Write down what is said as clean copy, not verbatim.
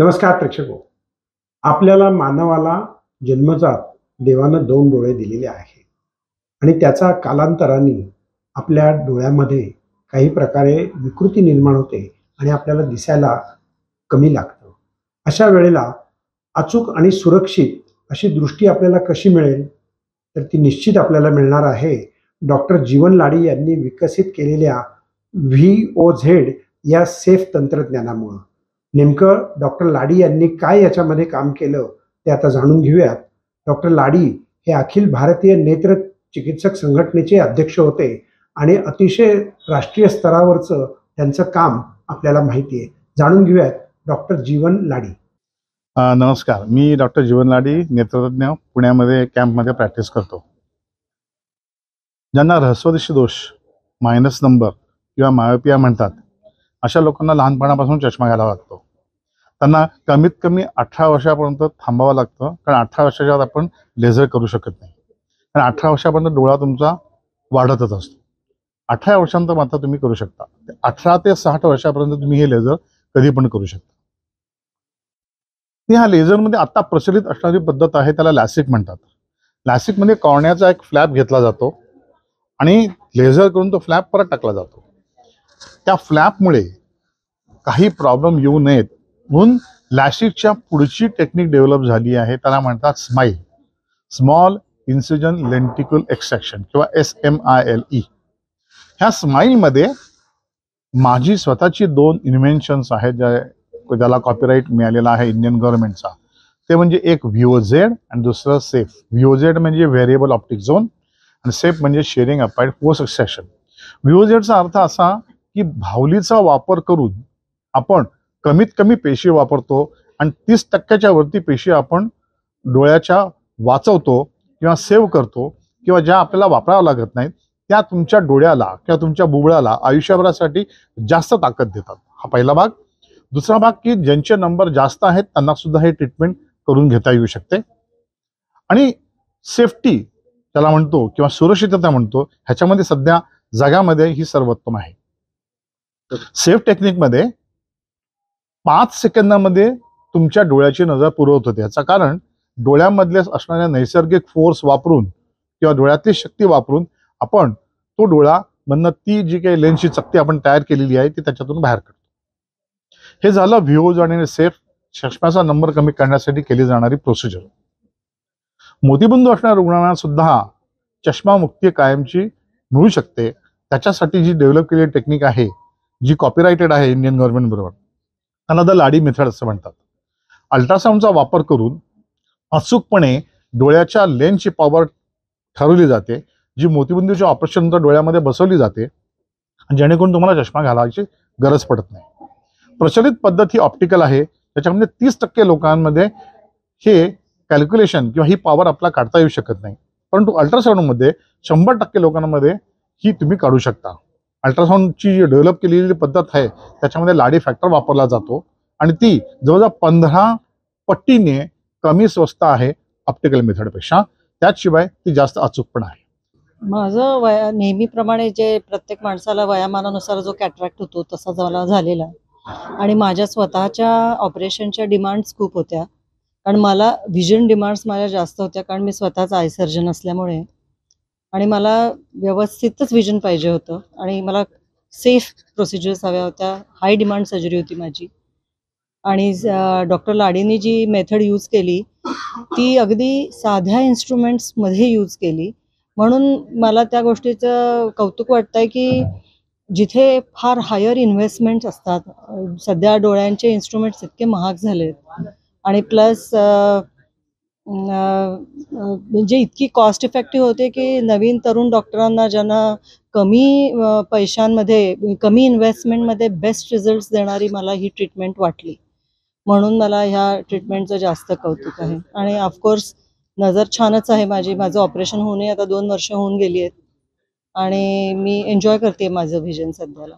नमस्कार प्रेक्षको. आपल्याला मानवाला जन्मजात देवानं दोन डोळे दिलेले आहे आणि त्याचा कालांतराने आपल्या डोळ्यामध्ये काही प्रकारे विकृती निर्माण होते आणि आपल्याला दिसायला कमी लागतं. अशा वेळेला अचूक आणि सुरक्षित अशी दृष्टी आपल्याला कशी मिळेल, तर ती निश्चित आपल्याला मिळणार आहे डॉक्टर जीवन लाडी यांनी विकसित केलेल्या VOZ या सेफ तंत्रज्ञानामुळे. नेमकं डॉक्टर लाडी यांनी काय याच्यामध्ये काम केलं ते आता जाणून घेऊयात. डॉक्टर लाडी हे अखिल भारतीय नेत्र चिकित्सक संघटनेचे अध्यक्ष होते आणि अतिशय राष्ट्रीय स्तरावरचं त्यांचं काम आपल्याला माहिती आहे. जाणून घेऊयात डॉक्टर जीवन लाडी. नमस्कार, मी डॉक्टर जीवन लाडी, नेत्रतज्ञ, पुण्यामध्ये कॅम्पमध्ये प्रॅक्टिस करतो. ज्यांना ऱ्हस्वदृष्टी दोष, मायनस नंबर किंवा मायोपिया म्हणतात, अशा लोकांना लहानपणापासून चष्मा घ्यायला लागतो. त्यांना कमीत कमी 18 वर्षापर्यंत थांबावं लागतं, कारण 18 वर्षाच्या आत आपण लेझर करू शकत नाही. कारण 18 वर्षापर्यंत डोळा तुमचा वाढतच असतो. 18 वर्षांत मात्र तुम्ही करू शकता. 18 ते 60 वर्षापर्यंत तुम्ही हे लेझर कधी पण करू शकता. ह्या लेझरमध्ये आता प्रचलित असणारी पद्धत आहे, त्याला लॅसिक म्हणतात. लॅसिकमध्ये कॉर्नियाचा एक फ्लॅप घेतला जातो आणि लेझर करून तो फ्लॅप परत टाकला जातो. त्या फ्लॅपमुळे काही प्रॉब्लेम येऊ नयेत म्हणून लॅसिकच्या पुढची टेक्निक डेव्हलप झाली आहे, त्याला म्हणतात स्माईल, स्मॉल इन्सिजन लेंटिक्युल एक्सट्रॅक्शन किंवा SMILE. ह्या स्माईलमध्ये माझी स्वतःची 2 इन्व्हेन्शन्स आहेत, ज्याला कॉपीराईट मिळालेला आहे इंडियन गव्हर्नमेंटचा. ते म्हणजे एक VOZ आणि दुसरं सेफ. VOZ म्हणजे व्हेरिएबल ऑप्टिक झोन आणि सेफ म्हणजे शेअरिंग अपाइड फोर्स एक्सट्रॅक्शन. VOZचा अर्थ असा की भावलीचा वापर करून आपण कमीत कमी पेशी वापरतो आणि 30% वरती पेशी आपण डोळ्याच्या वाचवतो किंवा सेव्ह करतो, किंवा ज्या आपल्याला वापराव्या लागत नाहीत त्या तुमच्या डोळ्याला किंवा तुमच्या बुबुळाला आयुष्यभरासाठी जास्त ताकद देतात. हा पहिला भाग. दुसरा भाग की ज्यांचे नंबर जास्त आहेत त्यांना सुद्धा हे ट्रीटमेंट करून घेता येऊ शकते. आणि सेफ्टी त्याला म्हणतो किंवा सुरक्षितता म्हणतो, ह्याच्यामध्ये सध्या जगामध्ये ही सर्वोत्तम आहे. सेफ टेक्निकमध्ये 5 सेकंदामध्ये तुमच्या डोळ्याची नजर पुरवत होते. याचं कारण डोळ्यामधले असणाऱ्या नैसर्गिक फोर्स वापरून किंवा डोळ्यातली शक्ती वापरून आपण तो डोळा मधनं ती जी काही लेन्सची चकती आपण तयार केलेली आहे ती त्याच्यातून बाहेर काढतो. हे झालं VOZ आणि सेफ चष्म्याचा नंबर कमी करण्यासाठी केली जाणारी प्रोसिजर. मोतीबिंदू असणाऱ्या रुग्णांना सुद्धा चष्मा मुक्ती कायमची मिळू शकते. त्याच्यासाठी जी डेव्हलप केलेली टेक्निक आहे, जी कॉपीराइटेड आहे इंडियन गव्हर्नमेंट बरोबर, त्याला द लाडी मेथड असं म्हणतात. अल्ट्रासाऊंडचा वापर करून अचूकपणे डोळ्याच्या लेन्सची पॉवर ठरवली जाते, जी मोतीबिंदूच्या ऑपरेशननंतर डोळ्यामध्ये बसवली जाते, जेणेकरून तुम्हाला चष्मा घालायची गरज पडत नाही. प्रचलित पद्धत ही ऑप्टिकल आहे, त्याच्यामध्ये 30% लोकांमध्ये हे कॅल्क्युलेशन किंवा ही पॉवर आपल्याला काढता येऊ शकत नाही. परंतु अल्ट्रासाऊंडमध्ये 100% लोकांमध्ये ही तुम्ही काढू शकता. अल्ट्रासाऊंडची जी डेव्हलप केलेली पद्धत आहे त्याच्यामध्ये लाडी फॅक्टर वापरला जातो आणि ती जवळजवळ 15 पटीने कमी स्वस्त आहे ऑप्टिकल मेथडपेक्षा. त्याचशिवाय ती जास्त अचूक पण आहे. माझं नेहमीप्रमाणे जे प्रत्येक माणसाला वयामानानुसार जो कॅटरॅक्ट होतो तसा मला झालेला आणि माझ्या स्वतःच्या ऑपरेशनच्या डिमांड्स खूप होत्या, कारण मला व्हिजन डिमांड्स माझ्या जास्त होत्या, कारण मी स्वतःच आय सर्जन असल्यामुळे आणि मला व्यवस्थितच व्हिजन पाहिजे होतं आणि मला सेफ प्रोसिजर्स हव्या होत्या. हाय डिमांड सर्जरी होती माझी आणि डॉक्टर लाडीनी जी मेथड यूज केली ती अगदी साध्या इन्स्ट्रुमेंट्समध्ये यूज केली. म्हणून मला त्या गोष्टीचं कौतुक वाटतं आहे की जिथे फार हायर इन्व्हेस्टमेंट्स असतात, सध्या डोळ्यांचे इन्स्ट्रुमेंट्स इतके महाग झालेत आणि प्लस म्हणजे इतकी कॉस्ट इफेक्टिव्ह होते की नवीन तरुण डॉक्टरांना ज्यांना कमी पैशांमध्ये, कमी इन्व्हेस्टमेंटमध्ये बेस्ट रिझल्ट्स देणारी मला ही ट्रीटमेंट वाटली. म्हणून मला ह्या ट्रीटमेंटचं जास्त कौतुक आहे. आणि ऑफकोर्स नजर छानच आहे माझी. माझं ऑपरेशन होऊनही आता 2 वर्ष होऊन गेली आहेत आणि मी एन्जॉय करते माझं व्हिजन सध्याला.